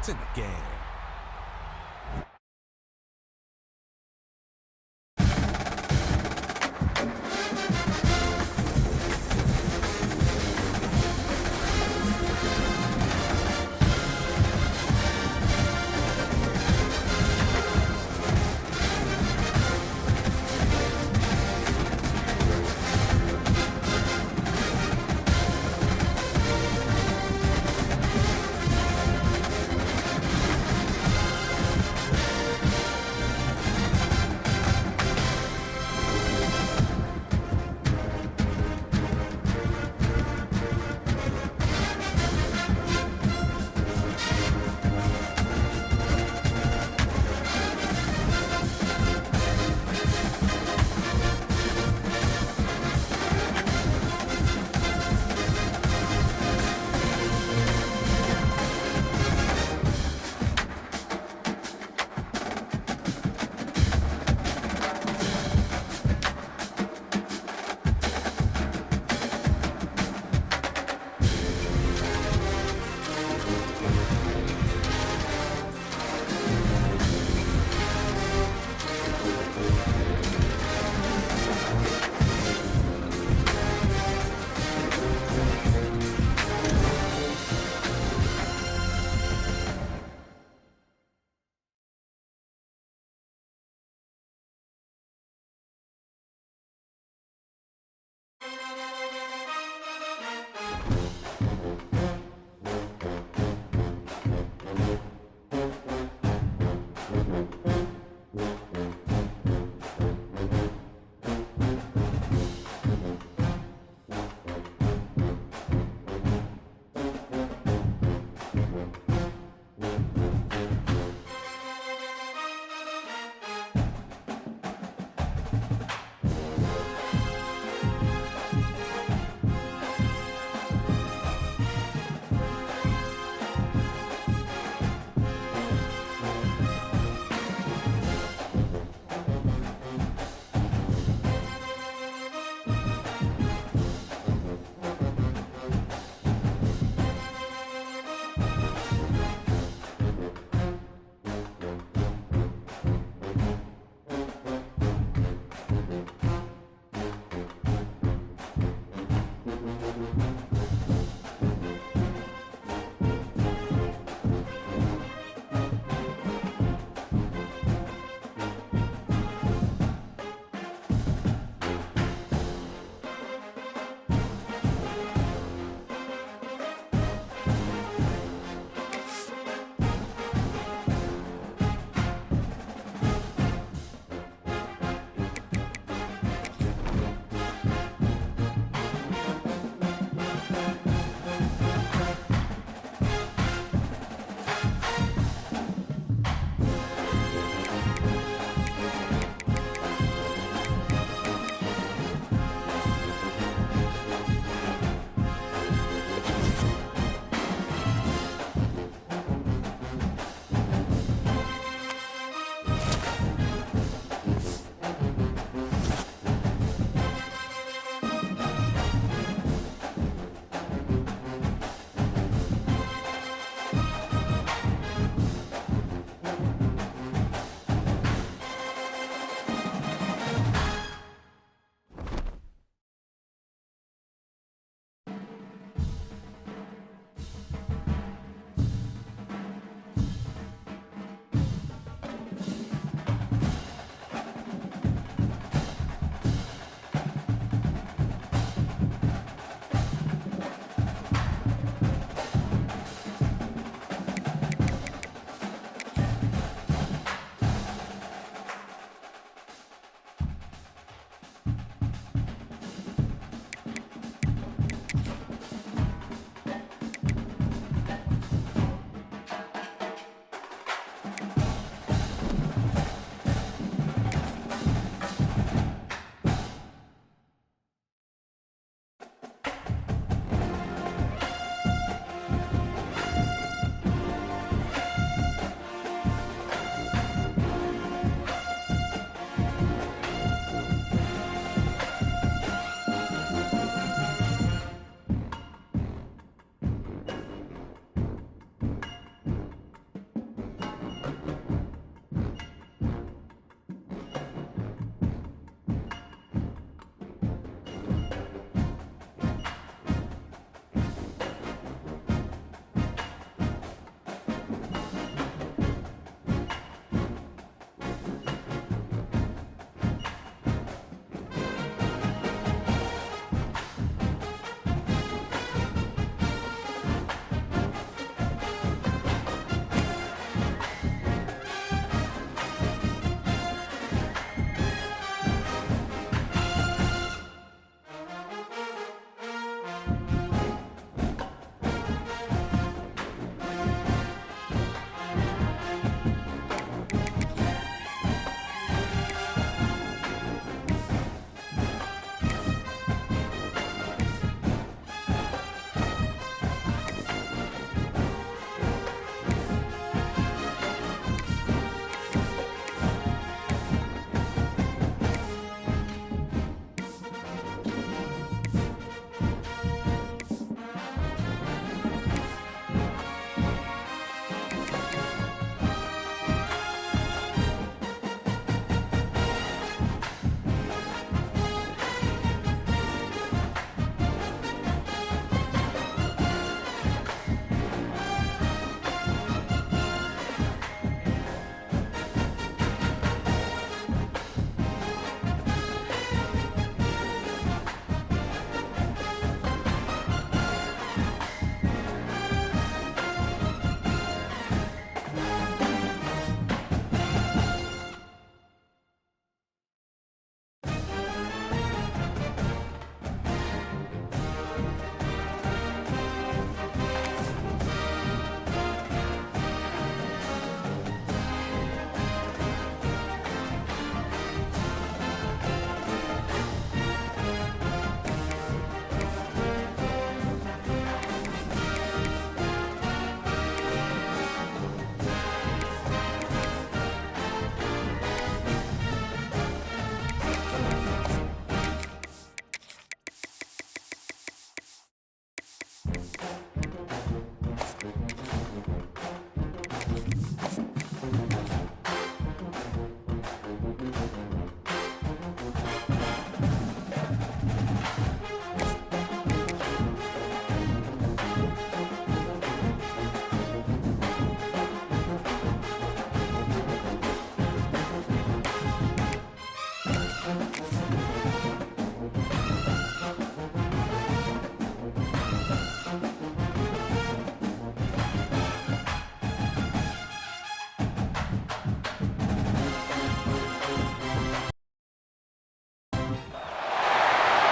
It's in the game.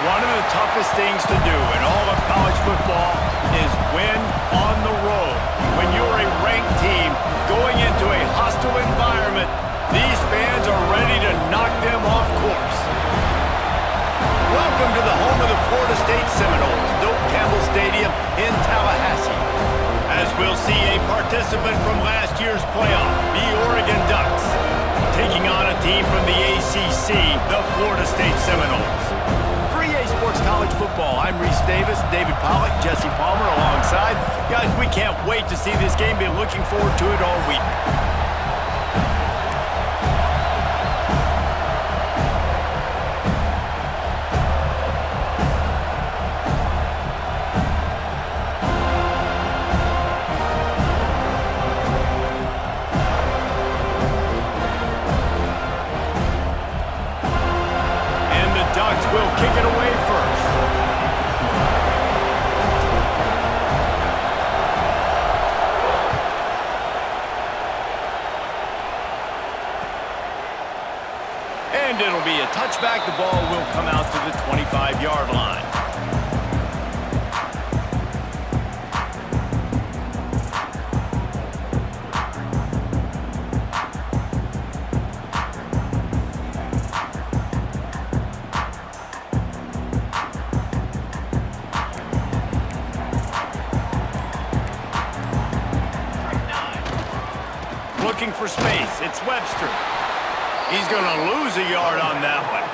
One of the toughest things to do in all of college football is win on the road. When you're a ranked team going into a hostile environment, these fans are ready to knock them off course. Welcome to the home of the Florida State Seminoles, Doak Campbell Stadium in Tallahassee. As we'll see a participant from last year's playoff, the Oregon Ducks, taking on a team from the ACC, the Florida State Seminoles. For EA Sports College Football, I'm Reese Davis, David Pollack, Jesse Palmer alongside. Guys, we can't wait to see this game. Been looking forward to it all week. Will kick it away first. And it'll be a touchback. The ball will come out to the 25-yard line. Looking for space. It's Webster. He's going to lose a yard on that one.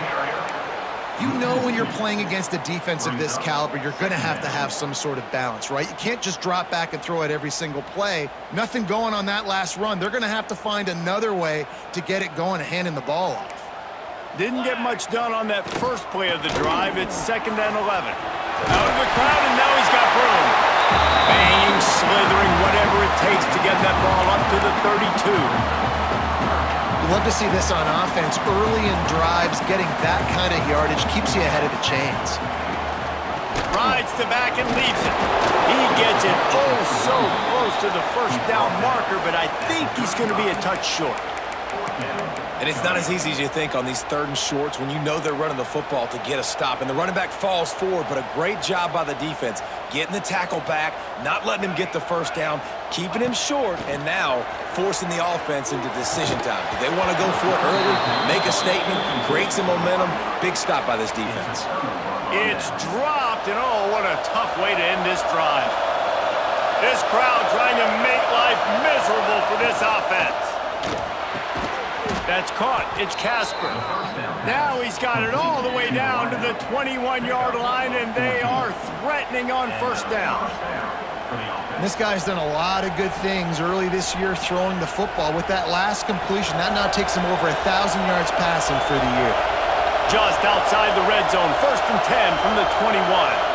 You know when you're playing against a defense of this caliber, you're going to have some sort of balance, right? You can't just drop back and throw it every single play. Nothing going on that last run. They're going to have to find another way to get it going and handing the ball off. Didn't get much done on that first play of the drive. It's 2nd and 11. Out of the crowd, and now he's got room. Banging, slithering, whatever it takes to get that ball up to the 32. You love to see this on offense. Early in drives, getting that kind of yardage keeps you ahead of the chains. Rides the back and leaves it. He gets it oh so close to the first down marker, but I think he's going to be a touch short. And it's not as easy as you think on these 3rd and shorts when you know they're running the football to get a stop. And the running back falls forward, but a great job by the defense. Getting the tackle back, not letting him get the first down, keeping him short, and now forcing the offense into decision time. Do they want to go for it early, make a statement, create some momentum? Big stop by this defense. It's dropped, and oh, what a tough way to end this drive. This crowd trying to make life miserable for this offense. That's caught. It's Casper. Now he's got it all the way down to the 21-yard line, and they are threatening on first down. This guy's done a lot of good things early this year throwing the football. With that last completion, that now takes him over 1,000 yards passing for the year. Just outside the red zone, 1st and 10 from the 21.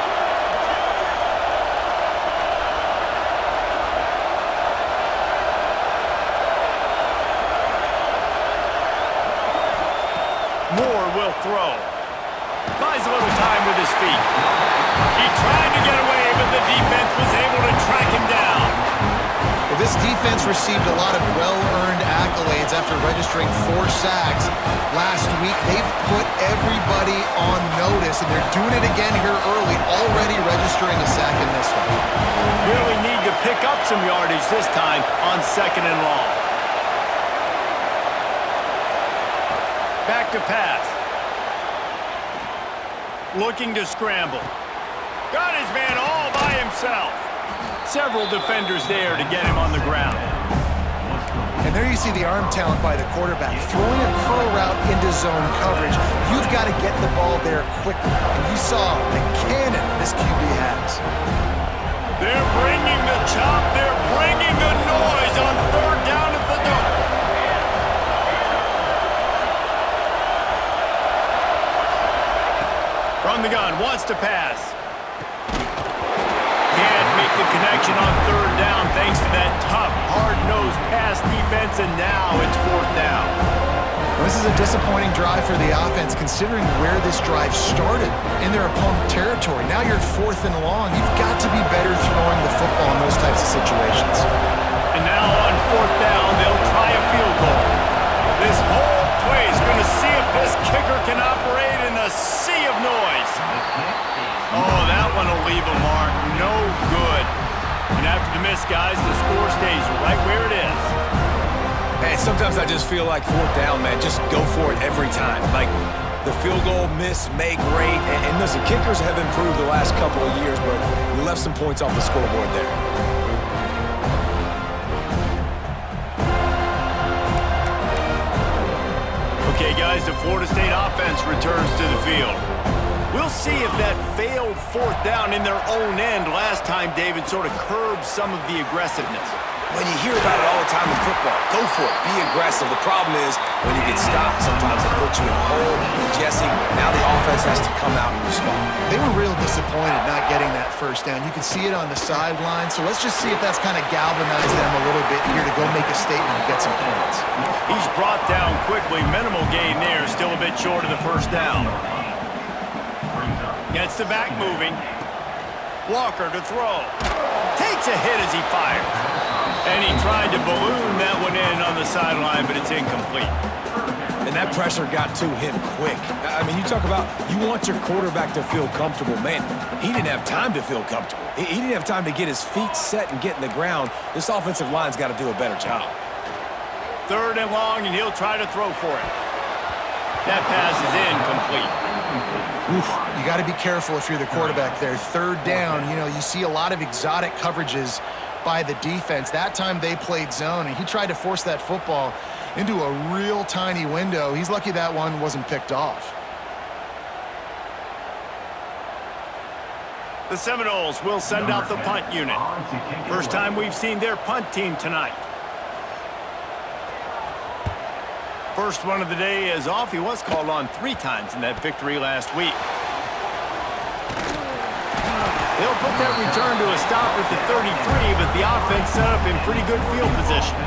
Moore will throw. Buys a little time with his feet. He tried to get away, but the defense was able to track him down. Well, this defense received a lot of well-earned accolades after registering 4 sacks last week. They've put everybody on notice, and they're doing it again here early, already registering a sack in this one. Really need to pick up some yardage this time on 2nd and long. Back to pass. Looking to scramble. Got his man all by himself. Several defenders there to get him on the ground. And there you see the arm talent by the quarterback. Throwing a curl route into zone coverage, you've got to get the ball there quickly. And you saw the cannon this QB has. They're bringing the chop. They're bringing the noise on 3rd down at the Doak. From the gun, wants to pass. Can't make the connection on 3rd down thanks to that tough, hard-nosed pass defense, and now it's 4th down. Well, this is a disappointing drive for the offense considering where this drive started in their opponent territory. Now you're at 4th and long. You've got to be better throwing the football in those types of situations. And now on 4th down, they'll try a field goal. This whole play is going to see if this kicker can operate in the sea of noise. no good. And after the miss, guys, the score stays right where it is. Hey, sometimes I just feel like fourth down, man. Just go for it every time. Like, the field goal miss, make great. And listen, kickers have improved the last couple of years, but we left some points off the scoreboard there. Okay, guys, the Florida State offense returns to the field. We'll see if that failed fourth down in their own end last time, David, sort of curbed some of the aggressiveness. When you hear about it all the time in football, go for it, be aggressive. The problem is when you get stopped, sometimes it puts you in a hole. Jesse, now the offense has to come out and respond. They were real disappointed not getting that first down. You can see it on the sideline, so let's just see if that's kind of galvanized them a little bit here to go make a statement and get some points. He's brought down quickly. Minimal gain there, still a bit short of the first down. Gets the back moving. Walker to throw. Takes a hit as he fires. And he tried to balloon that one in on the sideline, but it's incomplete. And that pressure got to him quick. I mean, you talk about you want your quarterback to feel comfortable. Man, he didn't have time to feel comfortable. He didn't have time to get his feet set and get in the ground. This offensive line's got to do a better job. 3rd and long, and he'll try to throw for it. That pass is incomplete. Oof, you got to be careful if you're the quarterback there. 3rd down, you know, you see a lot of exotic coverages by the defense. That time they played zone, and he tried to force that football into a real tiny window. He's lucky that one wasn't picked off. The Seminoles will send out the punt unit. First time we've seen their punt team tonight. First one of the day is off. He was called on 3 times in that victory last week. They'll put that return to a stop at the 33, but the offense set up in pretty good field position.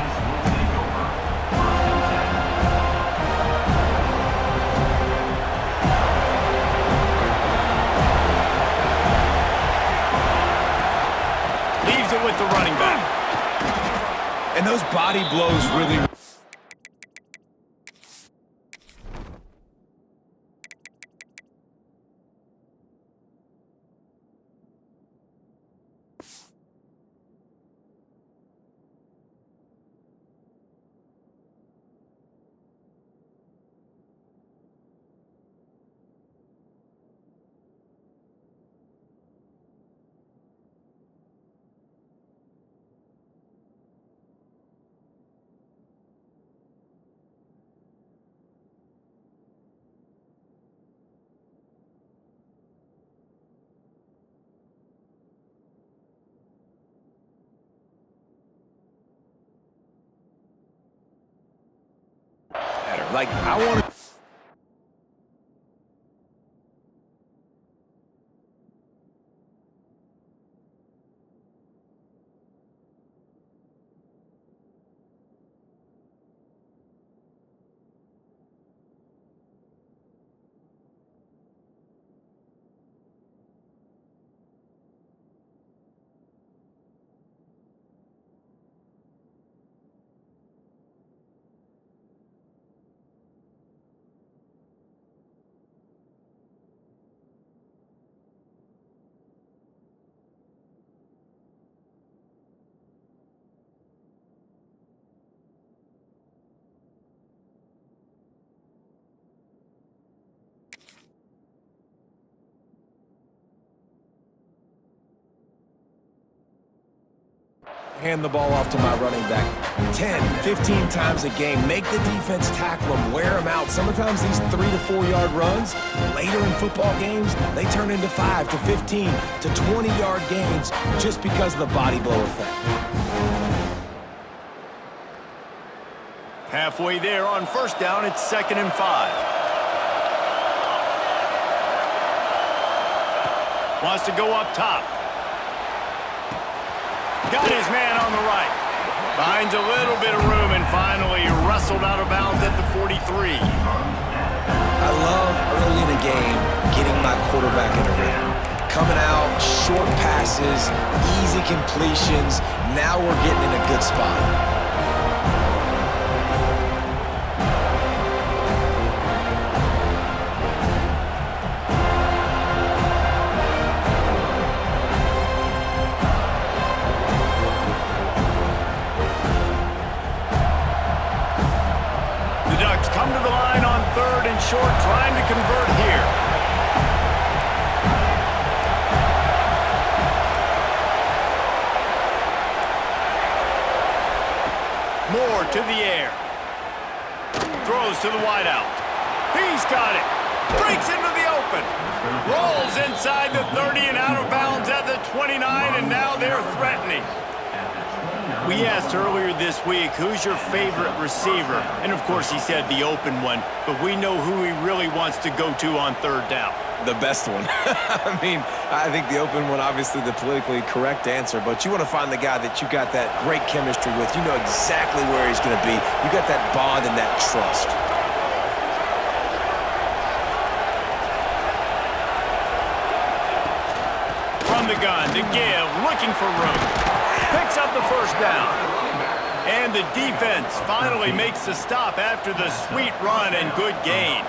Leaves it with the running back. And those body blows really... Like, I want to... hand the ball off to my running back 10, 15 times a game. Make the defense tackle them, wear them out. Sometimes these 3 to 4 yard runs, later in football games, they turn into 5 to 15 to 20 yard gains just because of the body blow effect. Halfway there on first down, it's 2nd and 5. Wants to go up top. Got his man on the right. Finds a little bit of room and finally wrestled out of bounds at the 43. I love early in the game getting my quarterback in a rhythm. Coming out, short passes, easy completions. Now we're getting in a good spot. to the air. Throws to the wideout. He's got it. Breaks into the open. Rolls inside the 30 and out of bounds at the 29, and now they're threatening. We asked earlier this week, who's your favorite receiver? And of course he said the open one, but we know who he really wants to go to on third down. The best one. I mean, I think the open one, obviously the politically correct answer, but you want to find the guy that you got that great chemistry with. You know exactly where he's going to be. You got that bond and that trust. From the gun to give, looking for room. Picks up the first down. And the defense finally makes the stop after the sweet run and good gain.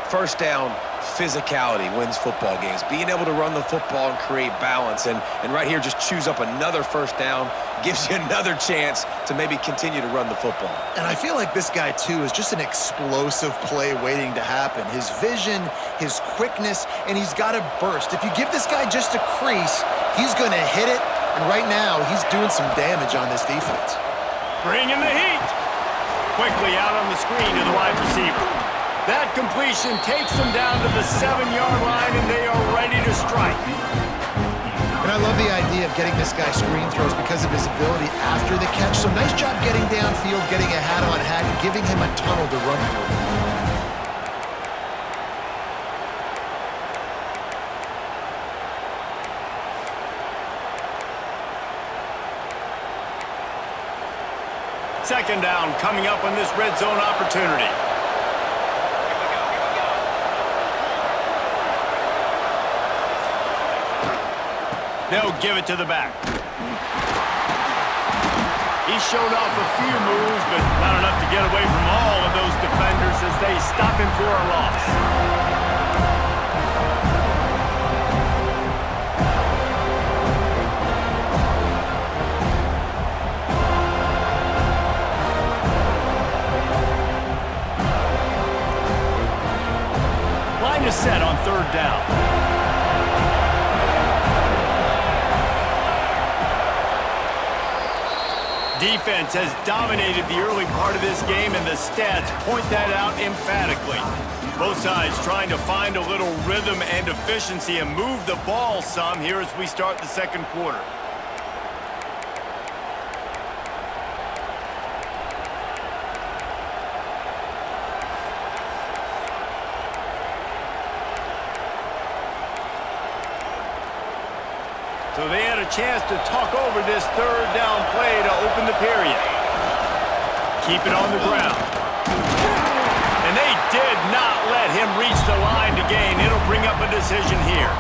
First down, physicality wins football games. Being able to run the football and create balance. And right here, just choose up another first down. Gives you another chance to maybe continue to run the football. And I feel like this guy, too, is just an explosive play waiting to happen. His vision, his quickness, and he's got a burst. If you give this guy just a crease, he's going to hit it. And right now, he's doing some damage on this defense. Bringing the heat. Quickly out on the screen to the wide receiver. That completion takes them down to the 7-yard line, and they are ready to strike. And I love the idea of getting this guy screen throws because of his ability after the catch. So nice job getting downfield, getting a hat-on-hat, and giving him a tunnel to run through. Second down coming up on this red zone opportunity. They'll give it to the back. He showed off a few moves, but not enough to get away from all of those defenders as they stop him for a loss. Line is set on third down. Defense has dominated the early part of this game, and the stats point that out emphatically. Both sides trying to find a little rhythm and efficiency and move the ball some here as we start the second quarter. So they had a chance to talk over this third down play to open the period. Keep it on the ground. And they did not let him reach the line to gain. It'll bring up a decision here.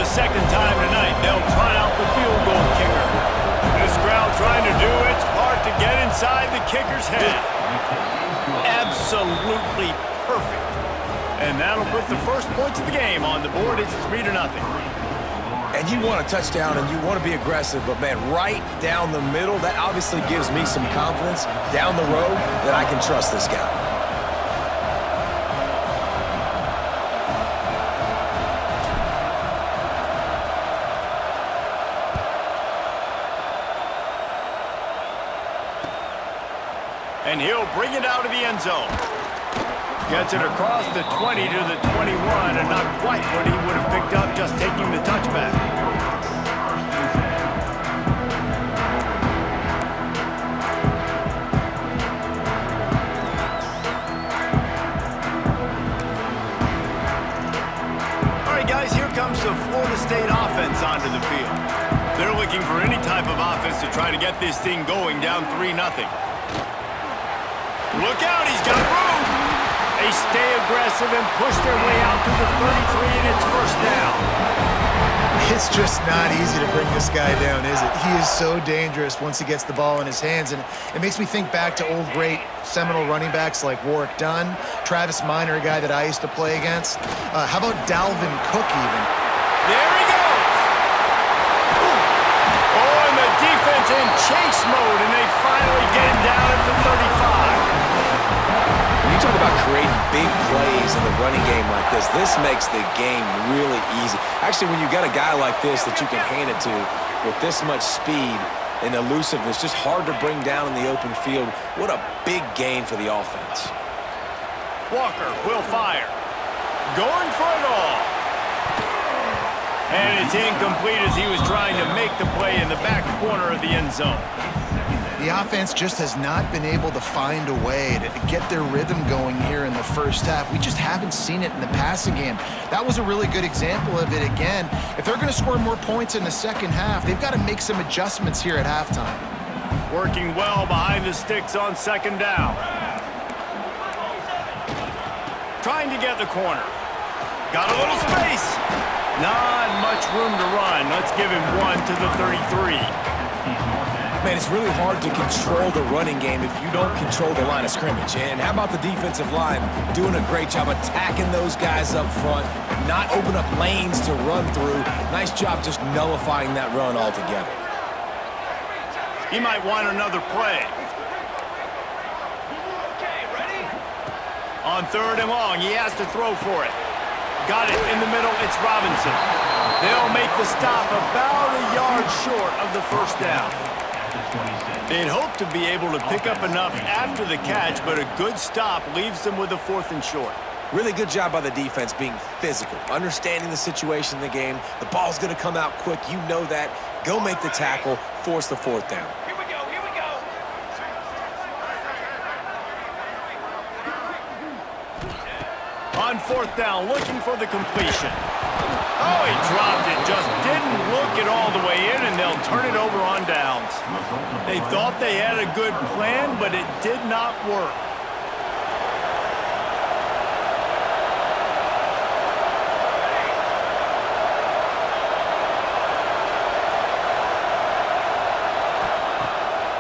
Second time tonight, they'll try out the field goal kicker. This crowd trying to do its part to get inside the kicker's head. Absolutely perfect. And that'll put the first points of the game on the board. It's 3-0. And you want a touchdown and you want to be aggressive, but man, right down the middle, that obviously gives me some confidence down the road that I can trust this guy. And he'll bring it out of the end zone. Gets it across the 20 to the 21, and not quite what he would have picked up just taking the touchback. All right, guys, here comes the Florida State offense onto the field. They're looking for any type of offense to try to get this thing going down 3-0. Look out, he's got room. They stay aggressive and push their way out to the 33, and it's first down. It's just not easy to bring this guy down, is it? He is so dangerous once he gets the ball in his hands, and it makes me think back to old great Seminole running backs like Warwick Dunn, Travis Minor, a guy that I used to play against. How about Dalvin Cook even? There he goes. Defense in chase mode, and they finally get him down at the 35. When you talk about creating big plays in the running game like this makes the game really easy. Actually, when you got a guy like this that you can hand it to with this much speed and elusiveness, just hard to bring down in the open field, what a big gain for the offense. Walker will fire. Going for it all. And it's incomplete as he was trying to make the play in the back corner of the end zone. The offense just has not been able to find a way to get their rhythm going here in the first half. We just haven't seen it in the passing game. That was a really good example of it again. If they're going to score more points in the second half, they've got to make some adjustments here at halftime. Working well behind the sticks on second down. Trying to get the corner. Got a little space. Not much room to run. Let's give him one to the 33. Man, it's really hard to control the running game if you don't control the line of scrimmage. And how about the defensive line doing a great job attacking those guys up front, not open up lanes to run through. Nice job just nullifying that run altogether. He might want another play. On third and long, he has to throw for it. Got it in the middle, it's Robinson. They'll make the stop about a yard short of the first down. They'd hope to be able to pick up enough after the catch, but a good stop leaves them with a 4th and short. Really good job by the defense being physical, understanding the situation in the game. The ball's going to come out quick. You know that. Go make the tackle, force the 4th down. Here we go, here we go. On 4th down, looking for the completion. Oh, he dropped it. Just didn't look it all the way in, and they'll turn it over on downs. They thought they had a good plan, but it did not work.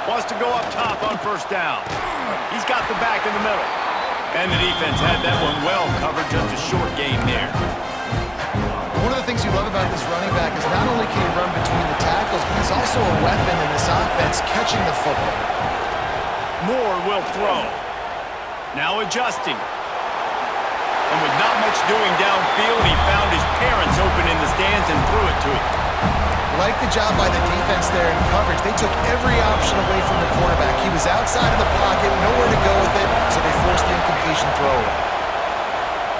Wants to go up top on 1st down. He's got the back in the middle. And the defense had that one well covered, just a short game there. One of the things you love about this running back is not only can he run between the tackles, but he's also a weapon in this offense catching the football. Moore will throw. Now adjusting. And with not much doing downfield, he found his parents open in the stands and threw it to him. Like the job by the defense there in coverage. They took every option away from the quarterback. He was outside of the pocket, nowhere to go with it, so they forced the incompletion throw.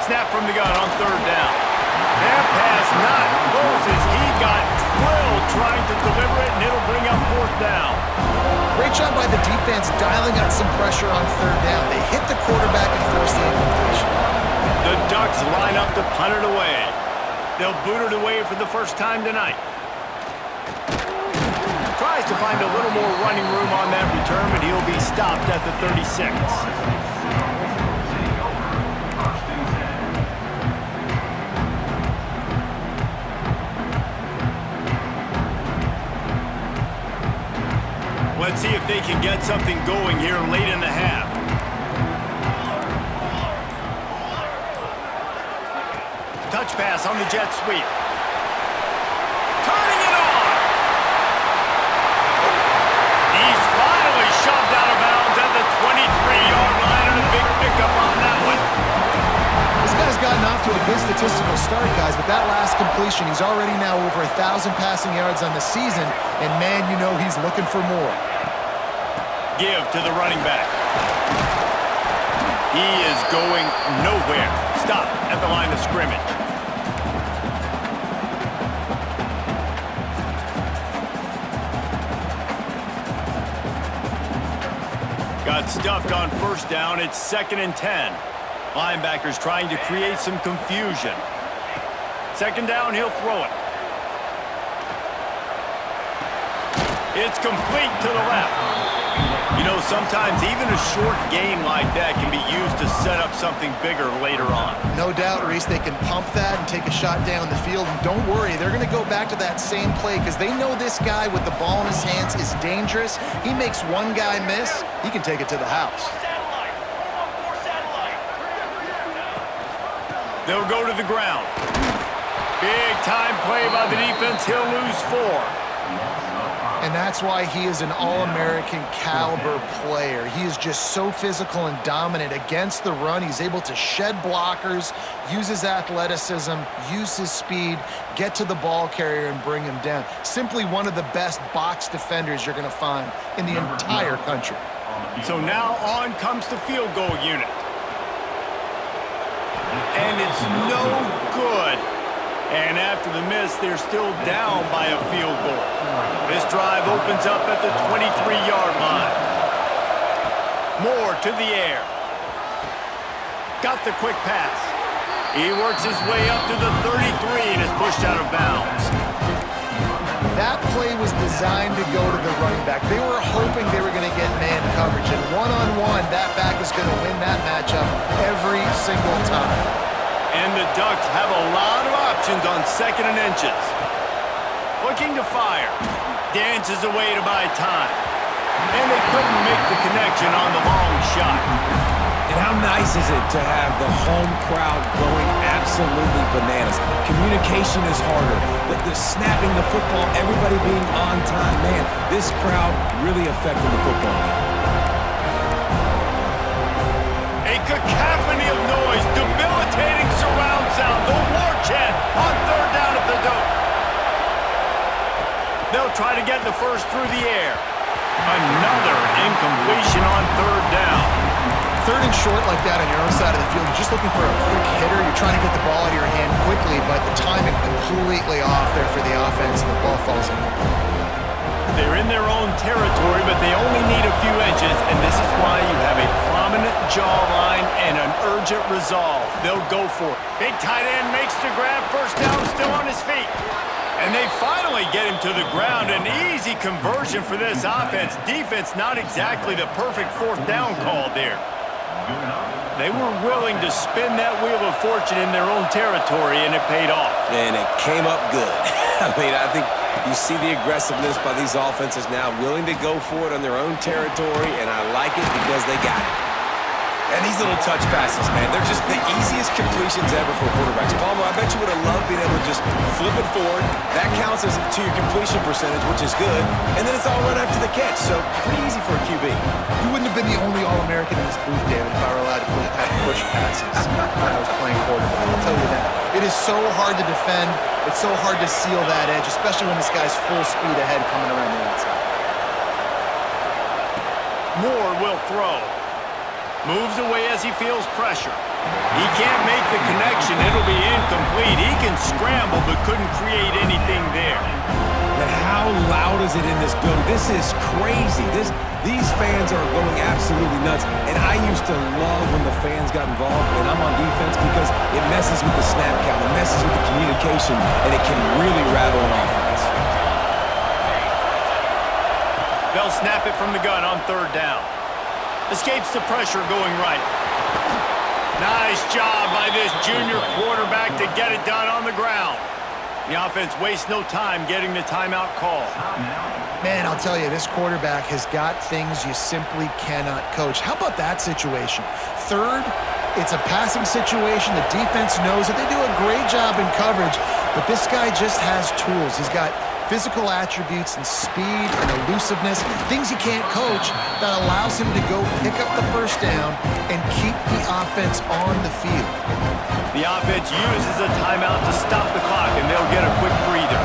Snap from the gun on 3rd down. That pass not close as he got drilled trying to deliver it, and it'll bring up 4th down. Great job by the defense dialing up some pressure on 3rd down. They hit the quarterback and forced the incompletion. The Ducks line up to punt it away. They'll boot it away for the first time tonight. Tries to find a little more running room on that return, but he'll be stopped at the 36. Let's see if they can get something going here late in the half. Touch pass on the jet sweep. Turning it on. He's finally shoved out of bounds at the 23-yard line, and a big pickup on that one. This guy's gotten off to a good statistical start, guys, but that last completion, he's already now over 1,000 passing yards on the season, and man, you know he's looking for more. Give to the running back. He is going nowhere. Stop at the line of scrimmage. Got stuffed on 1st down. It's 2nd and 10. Linebackers trying to create some confusion. 2nd down, he'll throw it. It's complete to the left. You know, sometimes even a short game like that can be used to set up something bigger later on. No doubt, Reese, they can pump that and take a shot down the field. And don't worry, they're going to go back to that same play because they know this guy with the ball in his hands is dangerous. He makes one guy miss, he can take it to the house. They'll go to the ground. Big time play by the defense. He'll lose 4. And that's why he is an All-American caliber player. He is just so physical and dominant against the run. He's able to shed blockers, use his athleticism, use his speed, get to the ball carrier and bring him down. Simply one of the best box defenders you're going to find in the entire country. So now on comes the field goal unit. And it's no good. And after the miss, they're still down by a field goal. This drive opens up at the 23-yard line. Moore to the air. Got the quick pass. He works his way up to the 33 and is pushed out of bounds. That play was designed to go to the running back. They were hoping they were going to get man coverage. And one-on-one, that back is going to win that matchup every single time. And the Ducks have a lot of options on 2nd and inches. Looking to fire. Dances away to buy time. And they couldn't make the connection on the long shot. And how nice is it to have the home crowd going absolutely bananas? Communication is harder. The snapping the football, everybody being on time. Man, this crowd really affected the football game. A cacophony of noise, debilitating surround sound, the war chant on 3rd down at the Doak. They'll try to get the first through the air. Another incompletion on 3rd down. 3rd and short like that on your own side of the field, you're just looking for a quick hitter. You're trying to get the ball out of your hand quickly, but the timing completely off there for the offense, and the ball falls in. They're in their own territory, but they only need a few inches, and this is why you have a prominent jawline and an urgent resolve. They'll go for it. Big tight end makes the grab. First down, still on his feet. And they finally get him to the ground. An easy conversion for this offense. Defense, not exactly the perfect 4th down call there. They were willing to spin that wheel of fortune in their own territory, and it paid off. And it came up good. I mean, I think you see the aggressiveness by these offenses now, willing to go for it on their own territory, and I like it because they got it. And these little touch passes, man, they're just the easiest completions ever for quarterbacks. Palmer, I bet you would have loved being able to just flip it forward. That counts as to your completion percentage, which is good. And then it's all run after the catch, so pretty easy for a QB. You wouldn't have been the only All-American in this booth, David, if I were allowed to have push passes when I was playing quarterback. I'll tell you that. It is so hard to defend. It's so hard to seal that edge, especially when this guy's full speed ahead coming around the outside. Moore will throw. Moves away as he feels pressure. He can't make the connection. It'll be incomplete. He can scramble but couldn't create anything there. But how loud is it in this building? This is crazy. These fans are going absolutely nuts. And I used to love when the fans got involved when I'm on defense because it messes with the snap count, it messes with the communication, and it can really rattle an offense. They'll snap it from the gun on 3rd down. Escapes the pressure going right. Nice job by this junior quarterback to get it done on the ground. The offense wastes no time getting the timeout call. Man, I'll tell you, this quarterback has got things you simply cannot coach. How about that situation? 3rd, it's a passing situation. The defense knows it. They do a great job in coverage, but this guy just has tools. He's got physical attributes and speed and elusiveness, things you can't coach, that allows him to go pick up the first down and keep the offense on the field. The offense uses a timeout to stop the clock, and they'll get a quick breather.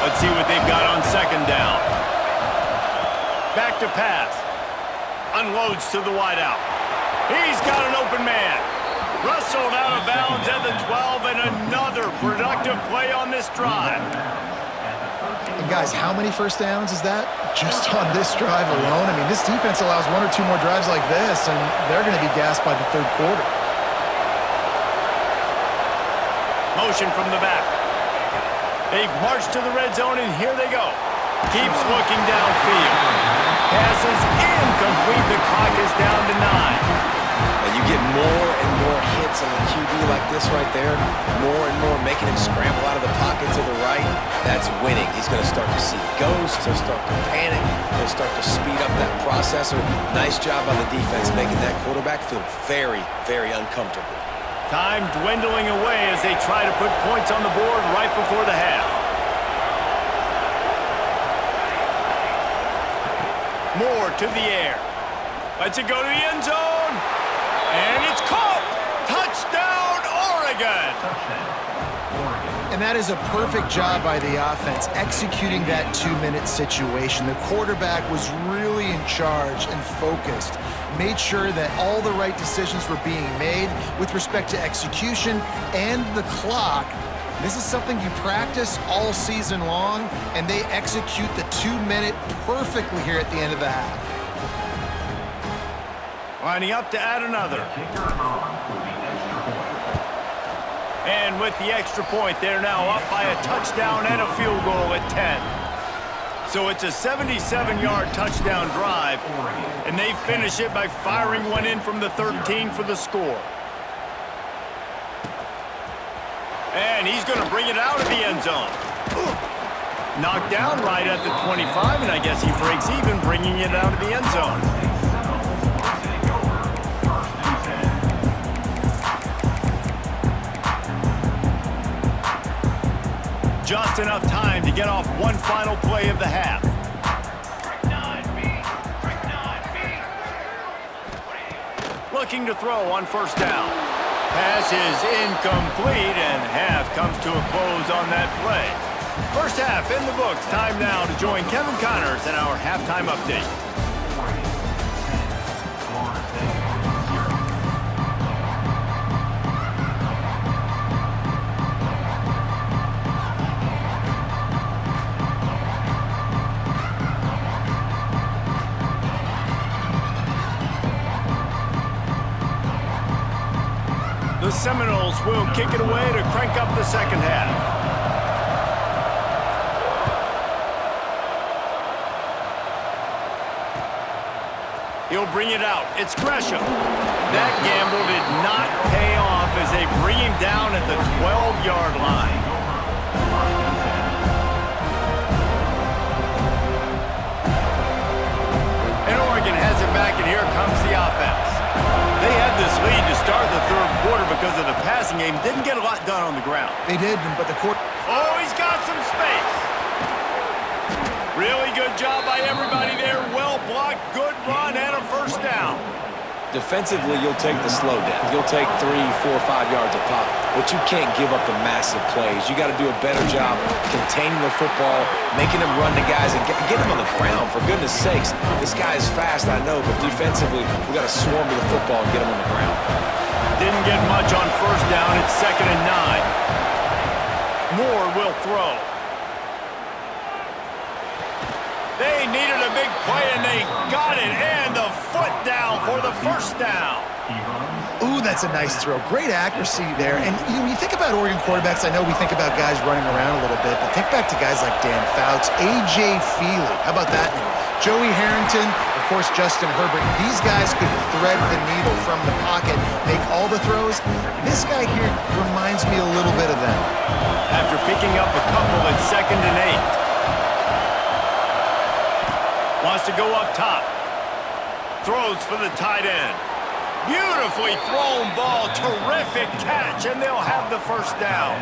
Let's see what they've got on 2nd down. Back to pass. Unloads to the wideout. He's got an open man. Rustled out of bounds at the 12, and another productive play on this drive. And guys, how many first downs is that just on this drive alone? I mean, this defense allows 1 or 2 more drives like this, and they're going to be gassed by the 3rd quarter. Motion from the back. They've marched to the red zone, and here they go. Keeps looking downfield. Passes incomplete. The clock is down to 9. And you get more and more hits on the QB like this right there. More and more making him scramble out of the pocket to the right. That's winning. He's going to start to see ghosts. He'll start to panic. He'll start to speed up that processor. Nice job on the defense making that quarterback feel very, very uncomfortable. Time dwindling away as they try to put points on the board right before the half. Moore to the air. Lets it go to the end zone. And it's caught. Touchdown, Oregon. And that is a perfect job by the offense, executing that 2-minute situation. The quarterback was really in charge and focused, made sure that all the right decisions were being made with respect to execution and the clock. This is something you practice all season long, and they execute the 2-minute perfectly here at the end of the half. Lining up to add another. And with the extra point, they're now up by a touchdown and a field goal at 10. So it's a 77-yard touchdown drive, and they finish it by firing one in from the 13 for the score. And he's going to bring it out of the end zone. Knocked down right at the 25, and I guess he breaks even bringing it out of the end zone. Just enough time to get off one final play of the half. Looking to throw on first down. Pass is incomplete, and half comes to a close on that play. First half in the books. Time now to join Kevin Connors in our halftime update. The Seminoles will kick it away to crank up the second half. He'll bring it out. It's Gresham. That gamble did not pay off as they bring him down at the 12-yard line. And Oregon has it back, and here comes the offense. They had this lead to start the third quarter because of the passing game. Didn't get a lot done on the ground. They did, but the quarter... Oh, he's got some space. Really good job by everybody there. Well blocked, good run, and a first down. Defensively, you'll take the slow down. You'll take 3, 4, 5 yards a pop, but you can't give up the massive plays. You got to do a better job containing the football, making them run the guys, and get them on the ground. For goodness sakes, this guy is fast, I know, but defensively, we got to swarm to the football and get him on the ground. Didn't get much on first down. It's 2nd and 9. Moore will throw. They needed a big play, and they got it, and the foot down for the first down. Ooh, that's a nice throw. Great accuracy there. And when you think about Oregon quarterbacks, I know we think about guys running around a little bit, but think back to guys like Dan Fouts, A.J. Feely. How about that name? Joey Harrington, of course, Justin Herbert. These guys could thread the needle from the pocket, make all the throws. This guy here reminds me a little bit of them. After picking up a couple at 2nd and 8. Wants to go up top. Throws for the tight end. Beautifully thrown ball. Terrific catch, and they'll have the first down.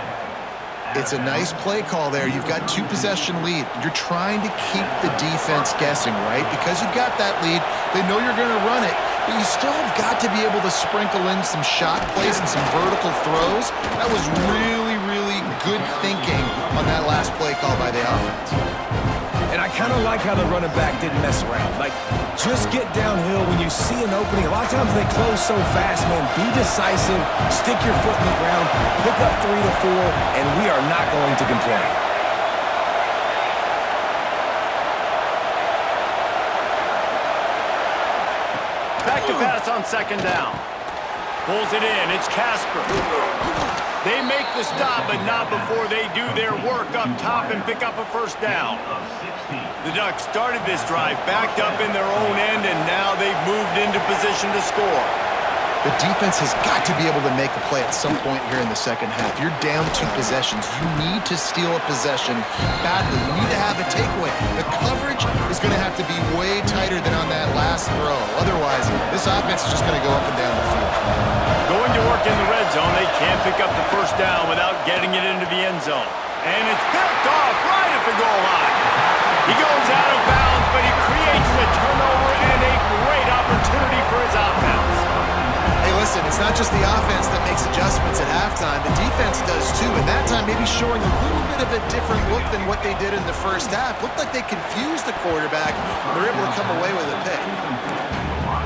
It's a nice play call there. You've got 2-possession lead. You're trying to keep the defense guessing, right? Because you've got that lead, they know you're going to run it, but you still have got to be able to sprinkle in some shot plays and some vertical throws. That was really, really good thinking on that last play call by the offense. And I kind of like how the running back didn't mess around. Like, just get downhill when you see an opening. A lot of times they close so fast, man. Be decisive, stick your foot in the ground, pick up 3 to 4, and we are not going to complain. Back to pass on 2nd down. Pulls it in. It's Casper. They make the stop, but not before they do their work up top and pick up a first down. The Ducks started this drive, backed up in their own end, and now they've moved into position to score. The defense has got to be able to make a play at some point here in the second half. You're down 2 possessions. You need to steal a possession badly. You need to have a takeaway. The coverage is going to have to be way tighter than on that last throw. Otherwise, this offense is just going to go up and down the field. Going to work in the red zone. They can't pick up the first down without getting it into the end zone. And it's picked off right at the goal line. He goes out of bounds, but he creates the turnover and a great opportunity for his offense. Hey, listen, it's not just the offense that makes adjustments at halftime. The defense does too, and that time maybe showing a little bit of a different look than what they did in the first half. Looked like they confused the quarterback, and they're able to come away with a pick.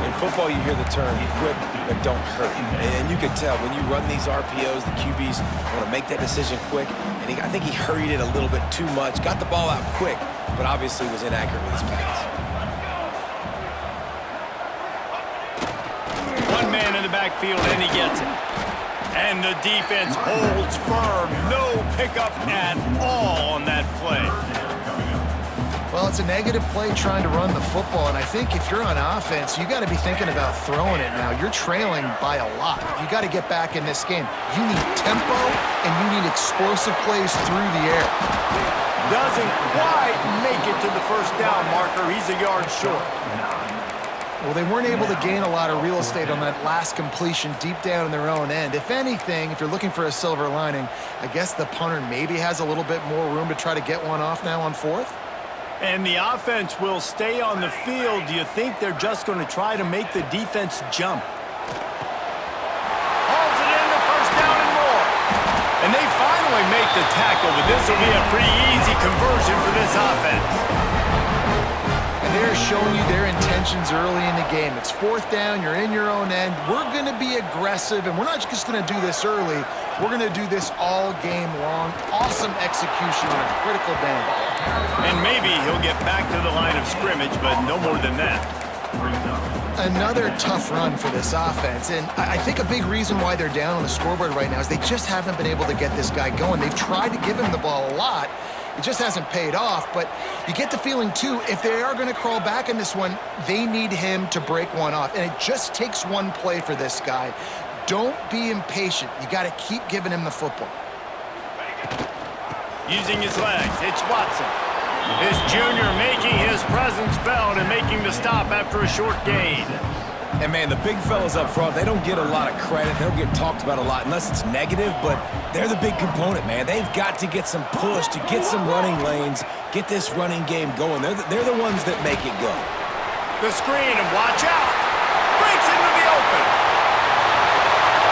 In football, you hear the term quick but don't hurt. And you can tell when you run these RPOs, the QBs want to make that decision quick. And I think he hurried it a little bit too much. Got the ball out quick, but obviously was inaccurate with his pass. One man in the backfield, and he gets it. And the defense holds firm. No pickup at all on that play. Well, it's a negative play trying to run the football, and I think if you're on offense, you got to be thinking about throwing it now. You're trailing by a lot. You got to get back in this game. You need tempo, and you need explosive plays through the air. Doesn't quite make it to the first down marker. He's a yard short. Well, they weren't able to gain a lot of real estate on that last completion deep down in their own end. If anything, if you're looking for a silver lining, I guess the punter maybe has a little bit more room to try to get one off now on fourth. And the offense will stay on the field. Do you think they're just going to try to make the defense jump? Hauls it in the first down and more. And they finally make the tackle, but this will be a pretty easy conversion for this offense. And they're showing you their intentions early in the game. It's fourth down, you're in your own end. We're going to be aggressive, and we're not just going to do this early. We're going to do this all game long. Awesome execution on a critical down. And maybe he'll get back to the line of scrimmage, but no more than that. Another tough run for this offense, and I think a big reason why they're down on the scoreboard right now is they just haven't been able to get this guy going. They've tried to give him the ball a lot. It just hasn't paid off, but you get the feeling, too, if they are going to crawl back in this one, they need him to break one off, and it just takes one play for this guy. Don't be impatient. You got to keep giving him the football. Using his legs, it's Watson. This junior making his presence felt and making the stop after a short gain. And, man, the big fellas up front, they don't get a lot of credit. They don't get talked about a lot unless it's negative, but they're the big component, man. They've got to get some push, to get some running lanes, get this running game going. They're the ones that make it go. The screen, and watch out. Breaks into the open.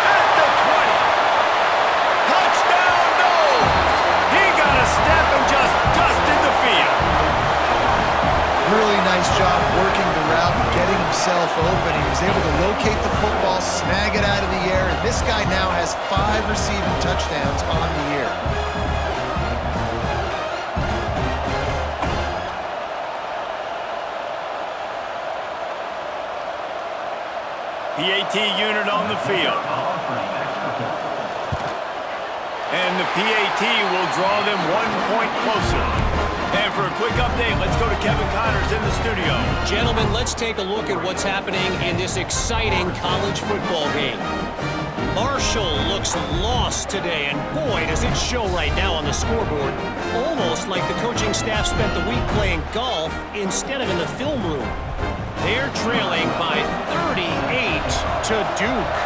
At the 20. Touchdown, no! He got a step and just dusted the field. Really nice job working the route and getting himself open. He was able to locate the football, snag it out of the air, and this guy now has 5 receiving touchdowns on the year. PAT unit on the field. And the PAT will draw them 1 point closer. And for a quick update, let's go to Kevin Connors in the studio. Gentlemen, let's take a look at what's happening in this exciting college football game. Marshall looks lost today, and boy, does it show right now on the scoreboard. Almost like the coaching staff spent the week playing golf instead of in the film room. They're trailing by 38 to Duke.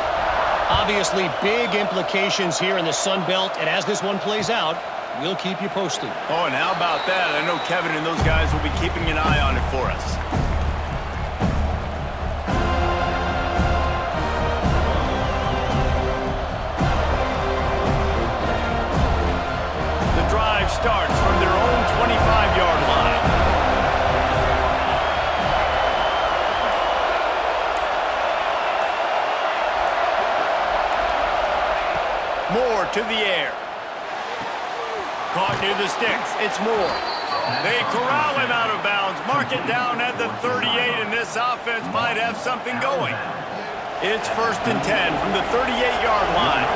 Obviously, big implications here in the Sun Belt, and as this one plays out, we'll keep you posted. Oh, and how about that? I know Kevin and those guys will be keeping an eye on it for us. The drive starts from their own 25-yard line. Moore to the air. Caught near the sticks. It's Moore. They corral him out of bounds. Mark it down at the 38, and this offense might have something going. It's 1st and 10 from the 38-yard line.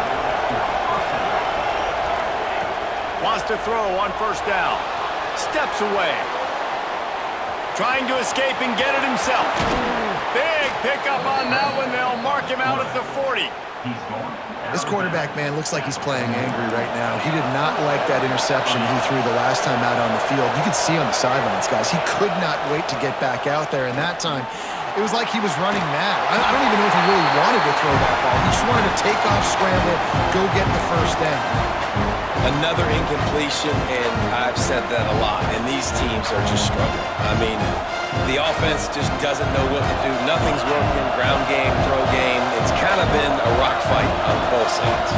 Wants to throw on 1st down. Steps away. Trying to escape and get it himself. Big pickup on that one. They'll mark him out at the 40. This quarterback, man, looks like he's playing angry right now. He did not like that interception he threw the last time out on the field. You could see on the sidelines, guys, he could not wait to get back out there. And that time, It was like he was running mad. I don't even know if he really wanted to throw that ball. He just wanted to take off, scramble, go get the first down. Another incompletion, and I've said that a lot, and these teams are just struggling. I mean, the offense just doesn't know what to do. Nothing's working. Ground game, throw game. It's kind of been a rock fight on both sides.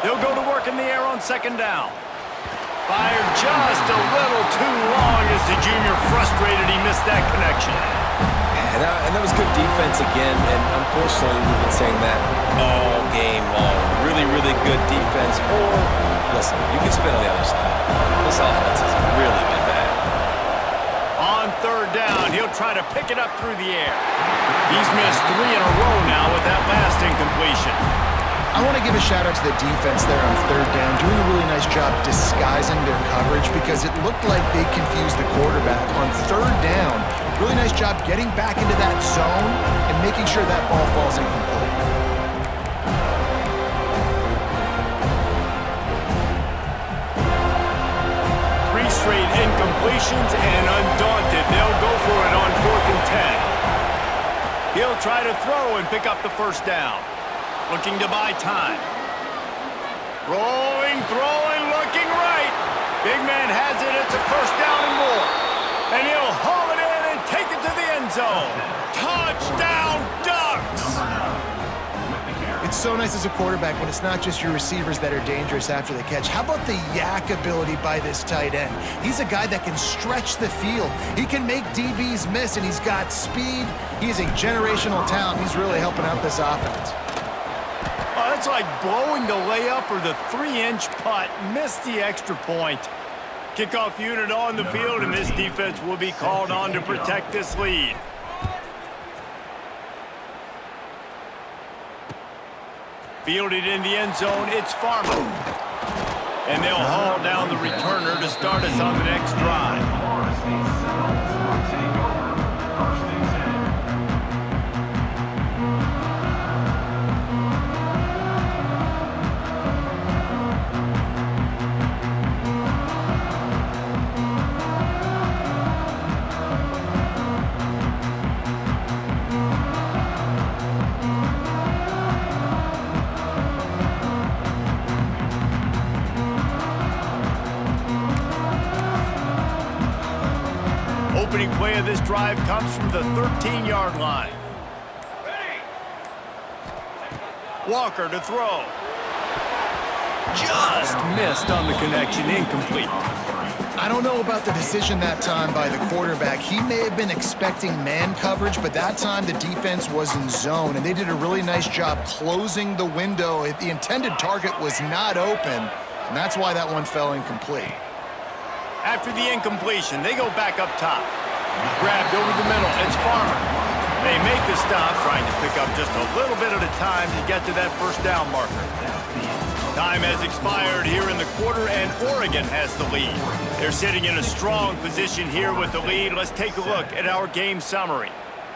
They'll go to work in the air on second down. Fired just a little too long as the junior frustrated he missed that connection. And that was good defense again, and unfortunately we've been saying that all game long. Really, really good defense, or, listen, you can spin on the other side. This offense has really been bad. On third down, he'll try to pick it up through the air. He's missed 3 in a row now with that last incompletion. I want to give a shout out to the defense there on third down, doing a really nice job disguising their coverage because it looked like they confused the quarterback on third down. Really nice job getting back into that zone and making sure that ball falls incomplete. Three straight incompletions, and undaunted, they'll go for it on 4th and 10. He'll try to throw and pick up the first down. Looking to buy time. Rolling, throwing, looking right. Big man has it. It's a first down and more. And he'll haul it in and take it to the end zone. Touchdown, Ducks! It's so nice as a quarterback when it's not just your receivers that are dangerous after the catch. How about the yak ability by this tight end? He's a guy that can stretch the field. He can make DBs miss, and he's got speed. He's a generational talent. He's really helping out this offense. Oh, that's like blowing the layup or the 3-inch putt. Missed the extra point. Kickoff unit on the field, and this defense will be called on to protect this lead. Fielded in the end zone, it's Farmer. And they'll haul down the returner to start us on the next drive. Opening play of this drive comes from the 13-yard line. Walker to throw. Just missed on the connection, incomplete. I don't know about the decision that time by the quarterback. He may have been expecting man coverage, but that time the defense was in zone, and they did a really nice job closing the window. The intended target was not open, and that's why that one fell incomplete. After the incompletion, they go back up top. Grabbed over the middle, it's Farmer. They make the stop, trying to pick up just a little bit at a time to get to that first down marker. Time has expired here in the quarter, and Oregon has the lead. They're sitting in a strong position here with the lead. Let's take a look at our game summary.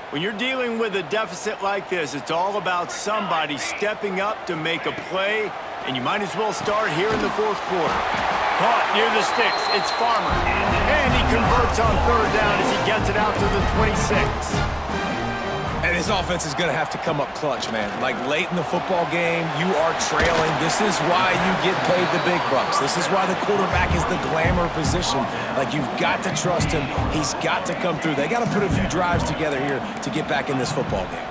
When you're dealing with a deficit like this, it's all about somebody stepping up to make a play, and you might as well start here in the fourth quarter. Caught near the sticks, it's Farmer. And he converts on third down as he gets it out to the 26. And his offense is going to have to come up clutch, man. Like late in the football game, you are trailing. This is why you get paid the big bucks. This is why the quarterback is the glamour position. Like, you've got to trust him. He's got to come through. They got to put a few drives together here to get back in this football game.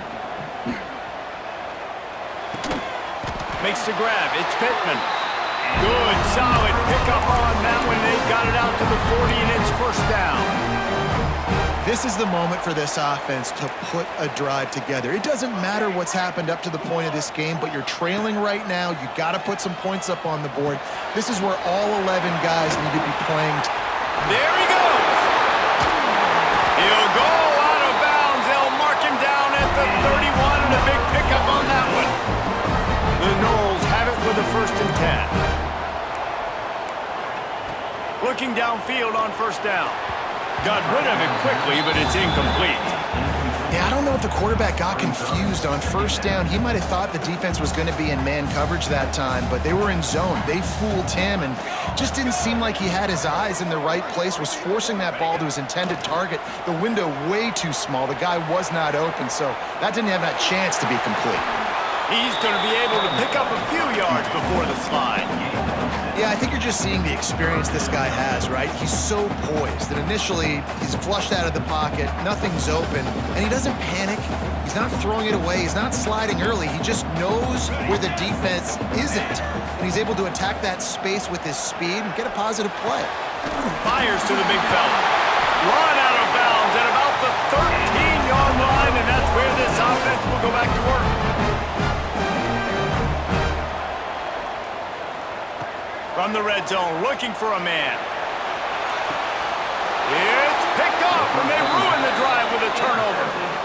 Makes the grab. It's Pittman. Good, solid pickup on that one. They've got it out to the 40, and it's first down. This is the moment for this offense to put a drive together. It doesn't matter what's happened up to the point of this game, but you're trailing right now. You got to put some points up on the board. This is where all 11 guys need to be playing. There he goes. He'll go out of bounds. They'll mark him down at the 31, and a big pickup on that one. The Noles have it with a 1st and 10. Looking downfield on first down. Got rid of it quickly, but it's incomplete. Yeah, I don't know if the quarterback got confused on first down. He might have thought the defense was going to be in man coverage that time, but they were in zone. They fooled him and just didn't seem like he had his eyes in the right place, was forcing that ball to his intended target. The window way too small. The guy was not open, so that didn't have that chance to be complete. He's going to be able to pick up a few yards before the slide. Yeah, I think you're just seeing the experience this guy has, right? He's so poised that initially he's flushed out of the pocket, nothing's open, and he doesn't panic. He's not throwing it away. He's not sliding early. He just knows where the defense isn't, and he's able to attack that space with his speed and get a positive play. Fires to the big fella. Run out of bounds at about the 13-yard line, and that's where this offense will go back to work. From the red zone, looking for a man. It's picked off, and they ruin the drive with a turnover.